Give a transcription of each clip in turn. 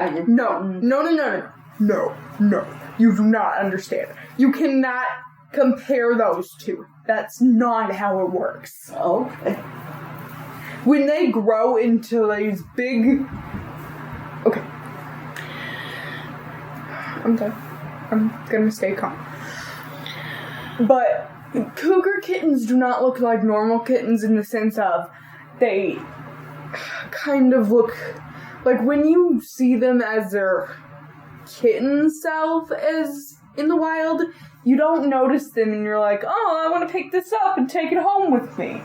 No. You do not understand. You cannot compare those two. That's not how it works. Okay. When they grow into these big... Okay. I'm done. I'm gonna stay calm. But cougar kittens do not look like normal kittens in the sense of they kind of look like when you see them as their kitten self as in the wild, you don't notice them and you're like, oh, I want to pick this up and take it home with me.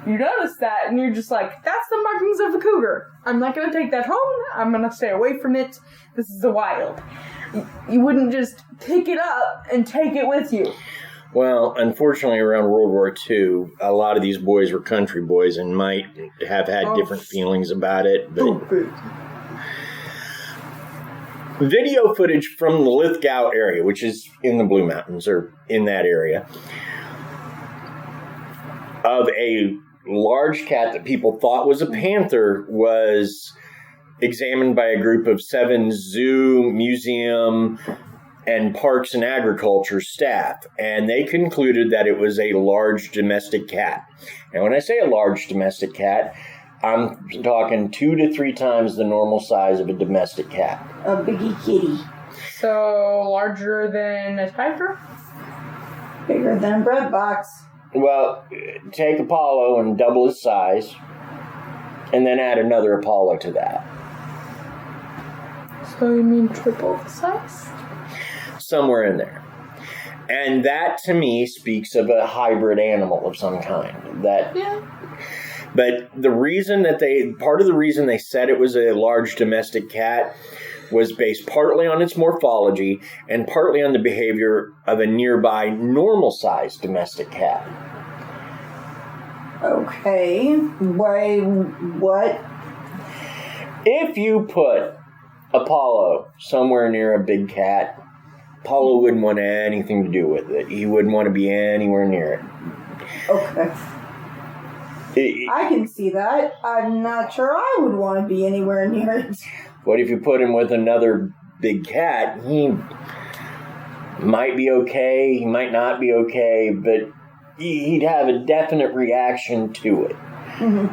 You notice that and you're just like, that's the markings of a cougar. I'm not going to take that home. I'm going to stay away from it. This is the wild. You wouldn't just pick it up and take it with you. Well, unfortunately, around World War II, a lot of these boys were country boys and might have had different feelings about it. But video footage from the Lithgow area, which is in the Blue Mountains, or in that area, of a large cat that people thought was a panther was examined by a group of 7 zoo, museum, and parks and agriculture staff, and they concluded that it was a large domestic cat. And when I say a large domestic cat, I'm talking 2 to 3 times the normal size of a domestic cat. A biggie kitty. So, larger than a tiger? Bigger than a bread box. Well, take Apollo and double his size, and then add another Apollo to that. So you mean triple the size? Somewhere in there. And that, to me, speaks of a hybrid animal of some kind. But the reason part of the reason they said it was a large domestic cat was based partly on its morphology and partly on the behavior of a nearby normal-sized domestic cat. Okay. Why, what? If you put Apollo somewhere near a big cat, Apollo wouldn't want anything to do with it. He wouldn't want to be anywhere near it. Okay. I can see that. I'm not sure I would want to be anywhere near it. What if you put him with another big cat? He might be okay, he might not be okay, but he'd have a definite reaction to it. Mm-hmm.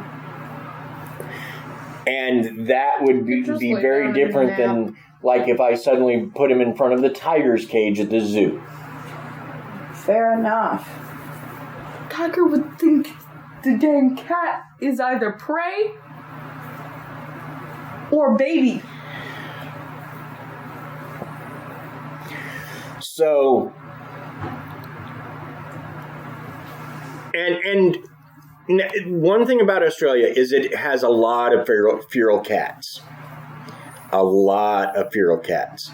And that would be very different than, like, if I suddenly put him in front of the tiger's cage at the zoo. Fair enough. Tiger would think the dang cat is either prey or baby. So, and one thing about Australia is it has a lot of feral cats. A lot of feral cats.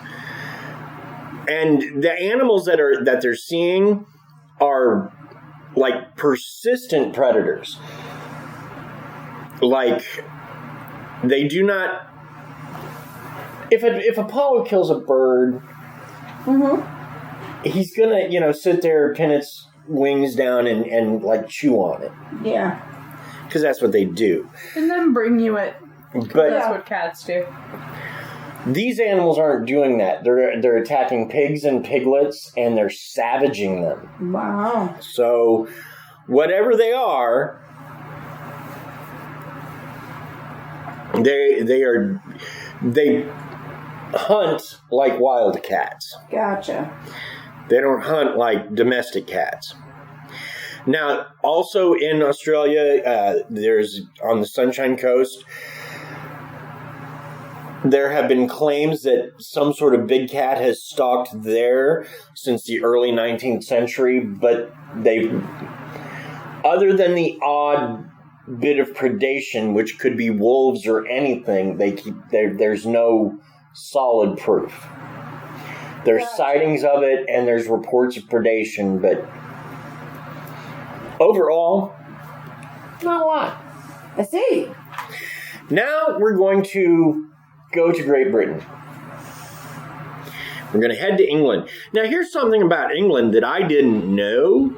And the animals that they're seeing are like persistent predators. Like, they do not... If Apollo kills a bird, he's gonna, sit there, pin its wings down and like chew on it. Yeah. Because that's what they do. And then bring you it. But that's what cats do. These animals aren't doing that. They're attacking pigs and piglets, and they're savaging them. Wow. So, whatever they are, they hunt like wild cats. Gotcha. They don't hunt like domestic cats. Now, also in Australia, there's on the Sunshine Coast, there have been claims that some sort of big cat has stalked there since the early 19th century, but other than the odd bit of predation, which could be wolves or anything, there's no solid proof. There's sightings of it, and there's reports of predation, but overall, not a lot. I see. Now we're going to go to Great Britain. We're going to head to England. Now, here's something about England that I didn't know.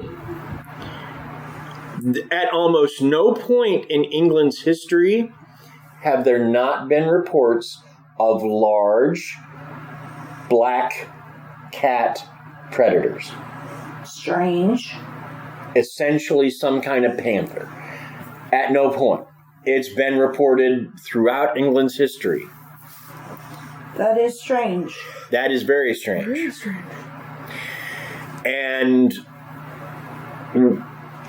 At almost no point in England's history have there not been reports of large black cat predators. Strange. Essentially some kind of panther. At no point. It's been reported throughout England's history. That is strange. That is very strange. Very strange. And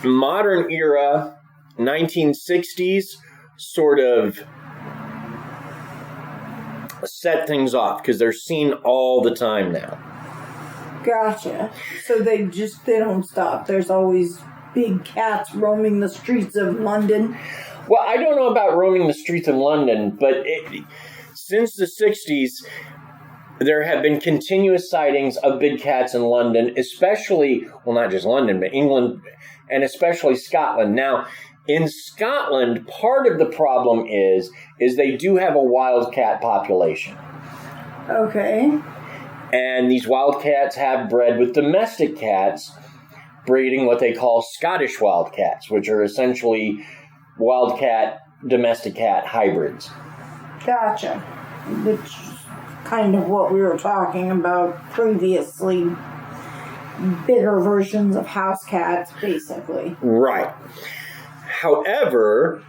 modern era, 1960s, sort of set things off because they're seen all the time now. Gotcha. So they don't stop. There's always big cats roaming the streets of London. Well, I don't know about roaming the streets of London, but since the 60s, there have been continuous sightings of big cats in London, especially, well, not just London, but England, and especially Scotland. Now, in Scotland, part of the problem is they do have a wild cat population. Okay. And these wild cats have bred with domestic cats, breeding what they call Scottish wild cats, which are essentially wild cat, domestic cat hybrids. Gotcha. Which is kind of what we were talking about previously. Bigger versions of house cats, basically. Right. However,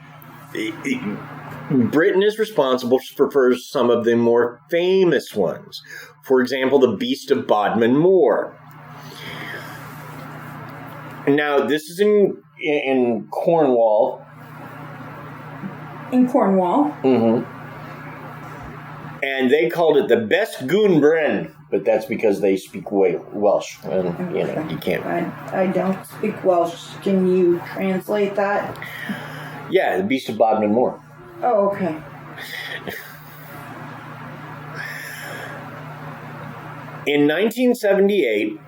Britain is responsible for some of the more famous ones. For example, the Beast of Bodmin Moor. Now, this is in Cornwall. In Cornwall? Mm-hmm. And they called it the best goon bren, but that's because they speak Welsh, and you can't. I don't speak Welsh. Can you translate that? Yeah, the Beast of Bodmin Moor. Oh, okay. In 1978,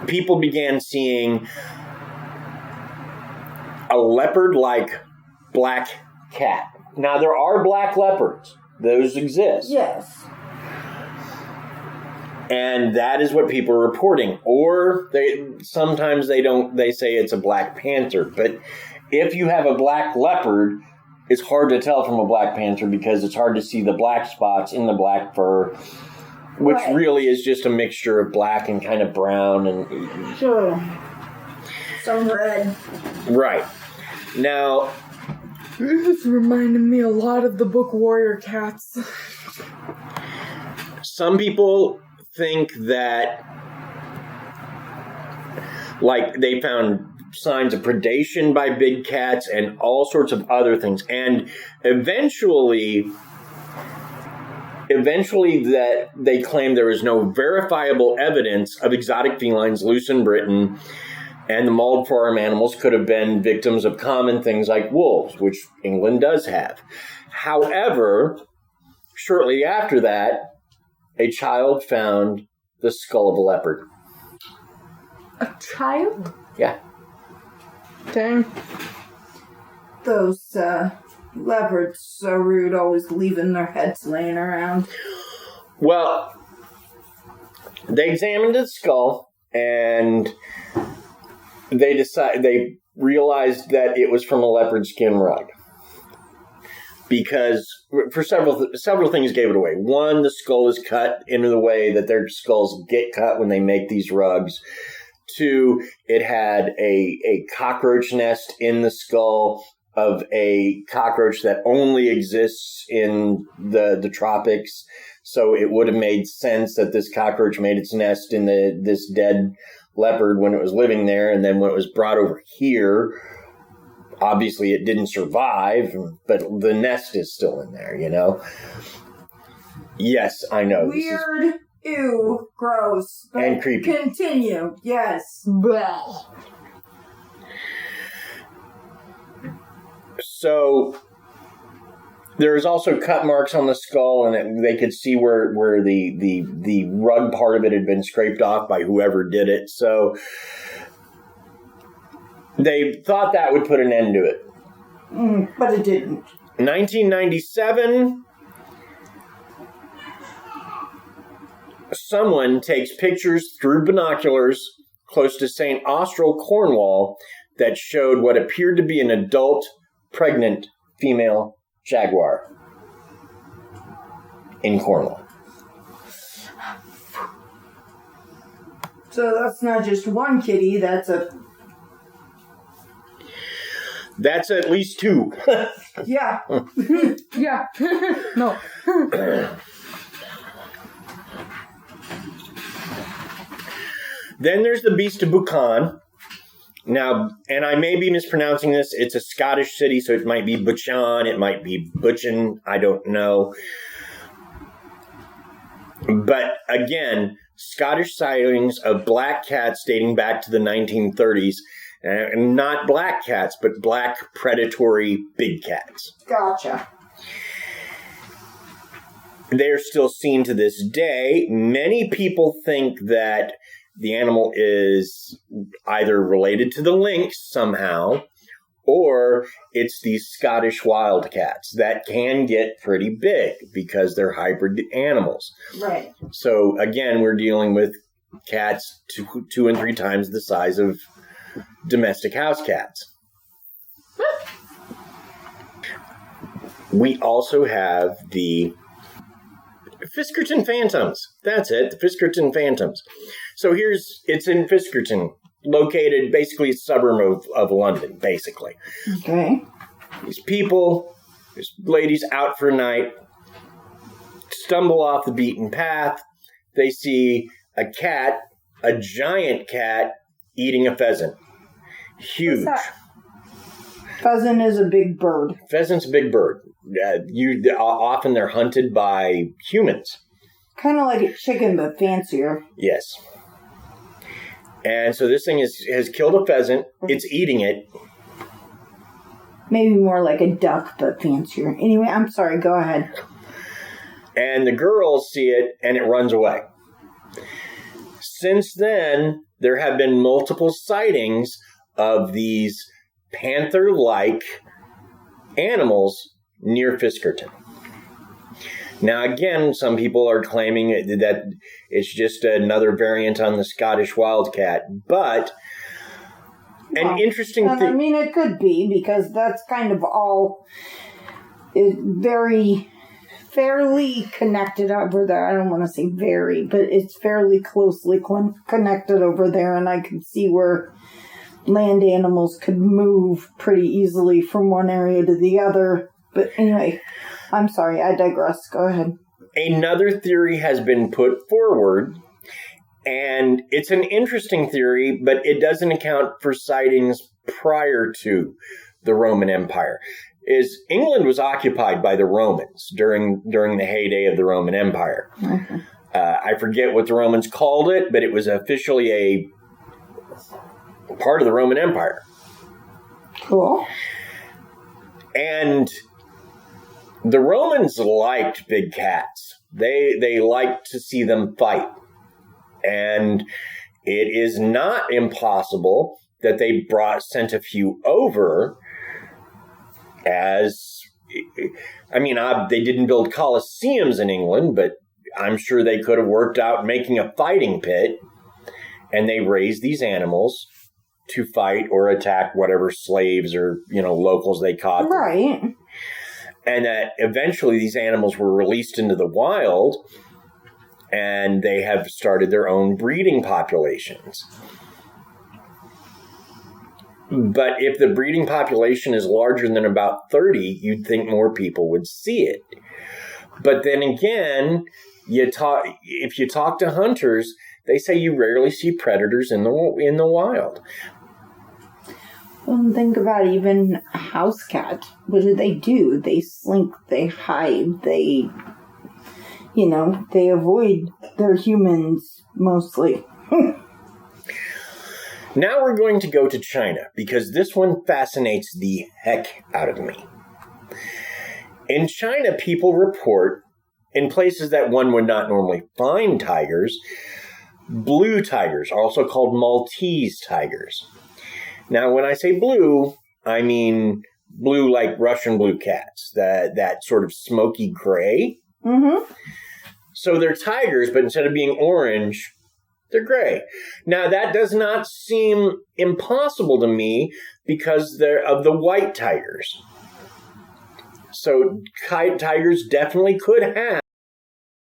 people began seeing a leopard-like black cat. Now, there are black leopards. Those exist. Yes. And that is what people are reporting. Or sometimes they say it's a black panther. But if you have a black leopard, it's hard to tell from a black panther because it's hard to see the black spots in the black fur, which really is just a mixture of black and kind of brown and sure, some red. Right. Now, this reminded me a lot of the book Warrior Cats. some people think that, like, they found signs of predation by big cats and all sorts of other things. And eventually that they claimed there was no verifiable evidence of exotic felines loose in Britain, and the mauled farm animals could have been victims of common things like wolves, which England does have. However, shortly after that, a child found the skull of a leopard. A child? Yeah. Dang. Those leopards so rude, always leaving their heads laying around. Well, they examined the skull and they realized that it was from a leopard skin rug. Because for several things gave it away. One, the skull is cut in the way that their skulls get cut when they make these rugs. Two, it had a cockroach nest in the skull of a cockroach that only exists in the tropics. So it would have made sense that this cockroach made its nest in this dead leopard when it was living there. And then when it was brought over here, obviously it didn't survive, but the nest is still in there, Yes, I know. Weird. Ew, gross. But and creepy. Continue. Yes. Blech. So there is also cut marks on the skull, and they could see where the rug part of it had been scraped off by whoever did it. So they thought that would put an end to it. But it didn't. 1997, someone takes pictures through binoculars close to St. Austral, Cornwall, that showed what appeared to be an adult, pregnant female jaguar. in Cornwall. So that's not just one kitty, that's at least 2. Yeah. Yeah. No. Then there's the Beast of Buchan. Now, and I may be mispronouncing this, it's a Scottish city, so it might be Buchan, it might be Buchan, I don't know. But again, Scottish sightings of black cats dating back to the 1930s. And not black cats, but black predatory big cats. Gotcha. They are still seen to this day. Many people think that the animal is either related to the lynx somehow, or it's these Scottish wildcats that can get pretty big because they're hybrid animals. Right. So again, we're dealing with cats 2 and 3 times the size of domestic house cats. We also have the Fiskerton Phantoms. That's it, the Fiskerton Phantoms. So it's in Fiskerton, located basically a suburb of London, basically. Okay. These people, these ladies out for a night, stumble off the beaten path. They see a cat, a giant cat, eating a pheasant. Huge. Pheasant is a big bird. Pheasant's a big bird. Often they're hunted by humans. Kind of like a chicken, but fancier. Yes. And so this thing has killed a pheasant. It's eating it. Maybe more like a duck, but fancier. Anyway, I'm sorry. Go ahead. And the girls see it, and it runs away. Since then, there have been multiple sightings of these panther-like animals near Fiskerton. Now, again, some people are claiming that it's just another variant on the Scottish wildcat, but an interesting thing... I mean, it could be, because that's kind of all fairly connected over there. I don't want to say very, but it's fairly closely connected over there, and I can see where land animals could move pretty easily from one area to the other. But anyway, I'm sorry, I digress. Go ahead. Another theory has been put forward, and it's an interesting theory, but it doesn't account for sightings prior to the Roman Empire. Is England was occupied by the Romans during the heyday of the Roman Empire. Okay. I forget what the Romans called it, but it was officially a part of the Roman Empire. Cool. And the Romans liked big cats. They liked to see them fight. And it is not impossible that they sent a few over as... I mean, they didn't build coliseums in England, but I'm sure they could have worked out making a fighting pit, and they raised these animals to fight or attack whatever slaves or, locals they caught. Right. And that eventually these animals were released into the wild, and they have started their own breeding populations. But if the breeding population is larger than about 30, you'd think more people would see it. But then again, if you talk to hunters, they say you rarely see predators in the wild. Well, think about even a house cat. What do? They slink, they hide, they avoid their humans mostly. Now we're going to go to China, because this one fascinates the heck out of me. In China, people report, in places that one would not normally find tigers, blue tigers, also called Maltese tigers. Now, when I say blue, I mean blue like Russian blue cats, that sort of smoky gray. Mm-hmm. So they're tigers, but instead of being orange, they're gray. Now, that does not seem impossible to me because they're of the white tigers. So tigers definitely could have